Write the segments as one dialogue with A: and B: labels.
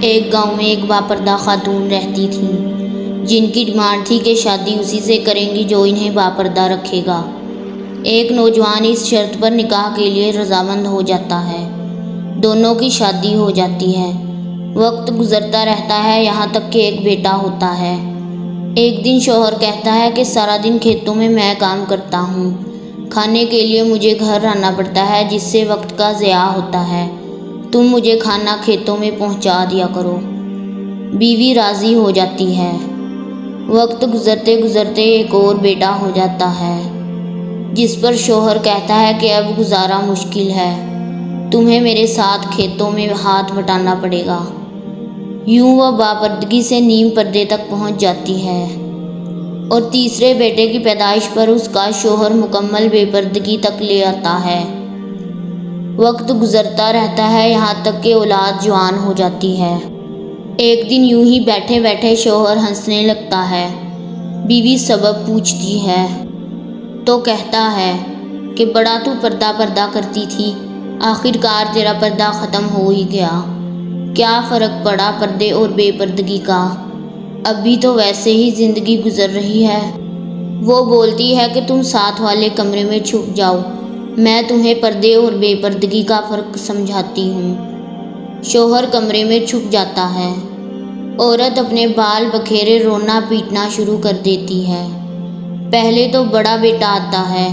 A: ایک گاؤں میں ایک باپردہ خاتون رہتی تھیں جن کی ڈیمانڈ تھی کہ شادی اسی سے کریں گی جو انہیں باپردہ رکھے گا۔ ایک نوجوان اس شرط پر نکاح کے لیے رضامند ہو جاتا ہے۔ دونوں کی شادی ہو جاتی ہے۔ وقت گزرتا رہتا ہے یہاں تک کہ ایک بیٹا ہوتا ہے۔ ایک دن شوہر کہتا ہے کہ سارا دن کھیتوں میں کام کرتا ہوں، کھانے کے لیے مجھے گھر آنا پڑتا ہے جس سے وقت کا ضیاع ہوتا ہے، تم مجھے کھانا کھیتوں میں پہنچا دیا کرو۔ بیوی راضی ہو جاتی ہے۔ وقت گزرتے گزرتے ایک اور بیٹا ہو جاتا ہے جس پر شوہر کہتا ہے کہ اب گزارا مشکل ہے، تمہیں میرے ساتھ کھیتوں میں ہاتھ بٹانا پڑے گا۔ یوں وہ باپردگی سے نیم پردے تک پہنچ جاتی ہے اور تیسرے بیٹے کی پیدائش پر اس کا شوہر مکمل بے پردگی تک لے آتا ہے۔ وقت گزرتا رہتا ہے یہاں تک کہ اولاد جوان ہو جاتی ہے۔ ایک دن یوں ہی بیٹھے بیٹھے شوہر ہنسنے لگتا ہے۔ بیوی سبب پوچھتی ہے تو کہتا ہے کہ بڑا تو پردہ کرتی تھی، آخر کار تیرا پردہ ختم ہو ہی گیا، کیا فرق پڑا پردے اور بے پردگی کا، اب بھی تو ویسے ہی زندگی گزر رہی ہے۔ وہ بولتی ہے کہ تم ساتھ والے کمرے میں چھپ جاؤ، میں تمہیں پردے اور بے پردگی کا فرق سمجھاتی ہوں۔ شوہر کمرے میں چھپ جاتا ہے۔ عورت اپنے بال بکھیرے رونا پیٹنا شروع کر دیتی ہے۔ پہلے تو بڑا بیٹا آتا ہے،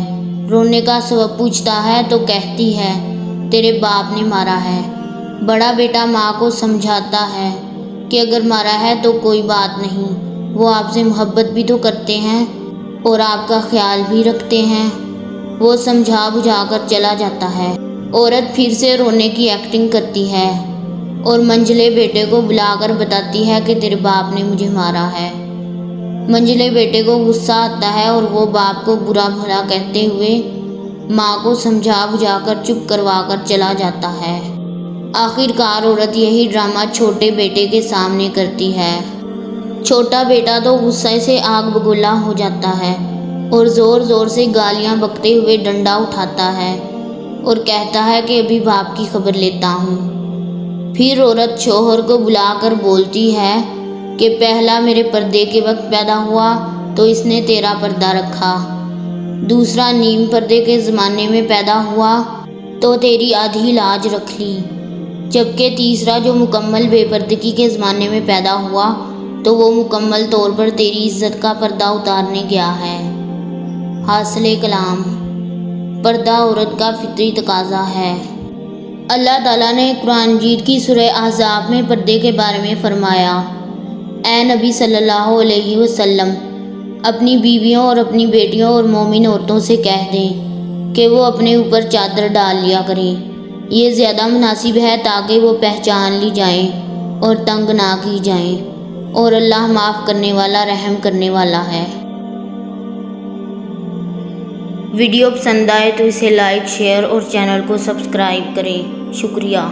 A: رونے کا سبب پوچھتا ہے تو کہتی ہے تیرے باپ نے مارا ہے۔ بڑا بیٹا ماں کو سمجھاتا ہے کہ اگر مارا ہے تو کوئی بات نہیں، وہ آپ سے محبت بھی تو کرتے ہیں اور آپ کا خیال بھی رکھتے ہیں۔ وہ سمجھا بجھا کر چلا جاتا ہے۔ عورت پھر سے رونے کی ایکٹنگ کرتی ہے اور منجلے بیٹے کو بلا کر بتاتی ہے کہ تیرے باپ نے مجھے مارا ہے۔ منجلے بیٹے کو غصہ آتا ہے اور وہ باپ کو برا بھلا کہتے ہوئے ماں کو سمجھا بجھا کر چپ کروا کر چلا جاتا ہے۔ آخر کار عورت یہی ڈرامہ چھوٹے بیٹے کے سامنے کرتی ہے۔ چھوٹا بیٹا تو غصے سے آگ بگولا ہو جاتا ہے اور زور زور سے گالیاں بکتے ہوئے ڈنڈا اٹھاتا ہے اور کہتا ہے کہ ابھی باپ کی خبر لیتا ہوں۔ پھر عورت شوہر کو بلا کر بولتی ہے کہ پہلا میرے پردے کے وقت پیدا ہوا تو اس نے تیرا پردہ رکھا، دوسرا نیم پردے کے زمانے میں پیدا ہوا تو تیری آدھی لاج رکھ لی، جبکہ تیسرا جو مکمل بے پردگی کے زمانے میں پیدا ہوا تو وہ مکمل طور پر تیری عزت کا پردہ اتارنے گیا ہے۔ حاصل کلام: پردہ عورت کا فطری تقاضا ہے۔ اللہ تعالیٰ نے قرآن مجید کی سورہ احزاب میں پردے کے بارے میں فرمایا: اے نبی صلی اللہ علیہ وسلم، اپنی بیویوں اور اپنی بیٹیوں اور مومن عورتوں سے کہہ دیں کہ وہ اپنے اوپر چادر ڈال لیا کریں، یہ زیادہ مناسب ہے تاکہ وہ پہچان لی جائیں اور تنگ نہ کی جائیں، اور اللہ معاف کرنے والا رحم کرنے والا ہے۔ ویڈیو پسند آئے تو اسے لائک، شیئر اور چینل کو سبسکرائب کریں۔ شکریہ۔